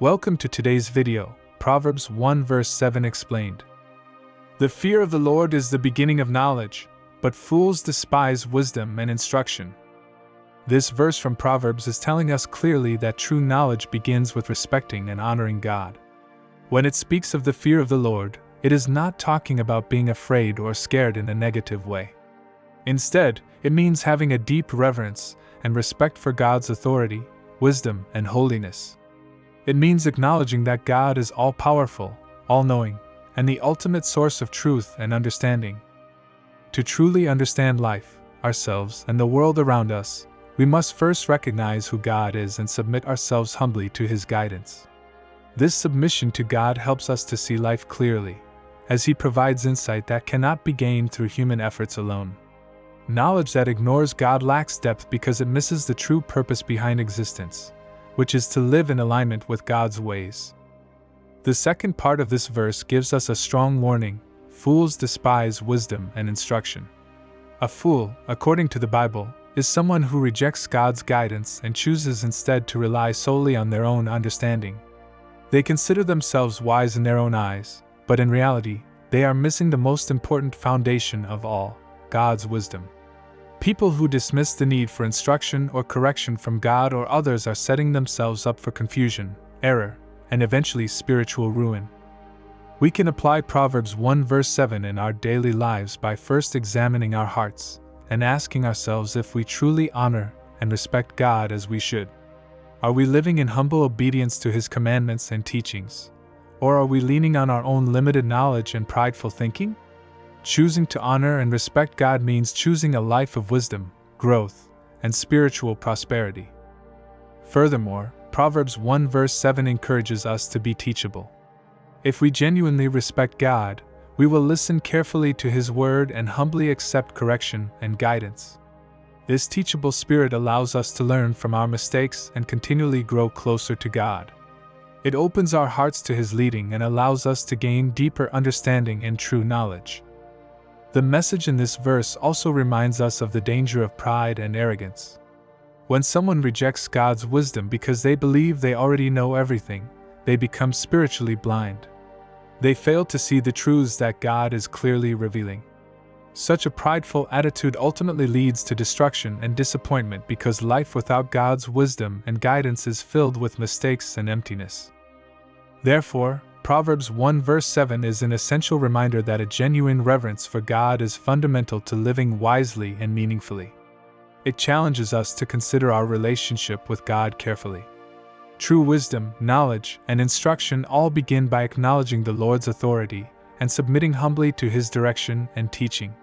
Welcome to today's video, Proverbs 1 verse 7 explained. The fear of the Lord is the beginning of knowledge, but fools despise wisdom and instruction. This verse from Proverbs is telling us clearly that true knowledge begins with respecting and honoring God. When it speaks of the fear of the Lord, it is not talking about being afraid or scared in a negative way. Instead, it means having a deep reverence and respect for God's authority, wisdom, and holiness. It means acknowledging that God is all-powerful, all-knowing, and the ultimate source of truth and understanding. To truly understand life, ourselves, and the world around us, we must first recognize who God is and submit ourselves humbly to His guidance. This submission to God helps us to see life clearly, as He provides insight that cannot be gained through human efforts alone. Knowledge that ignores God lacks depth because it misses the true purpose behind existence, which is to live in alignment with God's ways. The second part of this verse gives us a strong warning: fools despise wisdom and instruction. A fool, according to the Bible, is someone who rejects God's guidance and chooses instead to rely solely on their own understanding. They consider themselves wise in their own eyes, but in reality, they are missing the most important foundation of all: God's wisdom. People who dismiss the need for instruction or correction from God or others are setting themselves up for confusion, error, and eventually spiritual ruin. We can apply Proverbs 1 verse 7 in our daily lives by first examining our hearts and asking ourselves if we truly honor and respect God as we should. Are we living in humble obedience to His commandments and teachings? Or are we leaning on our own limited knowledge and prideful thinking? Choosing to honor and respect God means choosing a life of wisdom, growth, and spiritual prosperity. Furthermore, Proverbs 1 verse 7 encourages us to be teachable. If we genuinely respect God, we will listen carefully to His word and humbly accept correction and guidance. This teachable spirit allows us to learn from our mistakes and continually grow closer to God. It opens our hearts to His leading and allows us to gain deeper understanding and true knowledge. The message in this verse also reminds us of the danger of pride and arrogance. When someone rejects God's wisdom because they believe they already know everything, they become spiritually blind. They fail to see the truths that God is clearly revealing. Such a prideful attitude ultimately leads to destruction and disappointment because life without God's wisdom and guidance is filled with mistakes and emptiness. Therefore, Proverbs 1 verse 7 is an essential reminder that a genuine reverence for God is fundamental to living wisely and meaningfully. It challenges us to consider our relationship with God carefully. True wisdom, knowledge, and instruction all begin by acknowledging the Lord's authority and submitting humbly to His direction and teaching.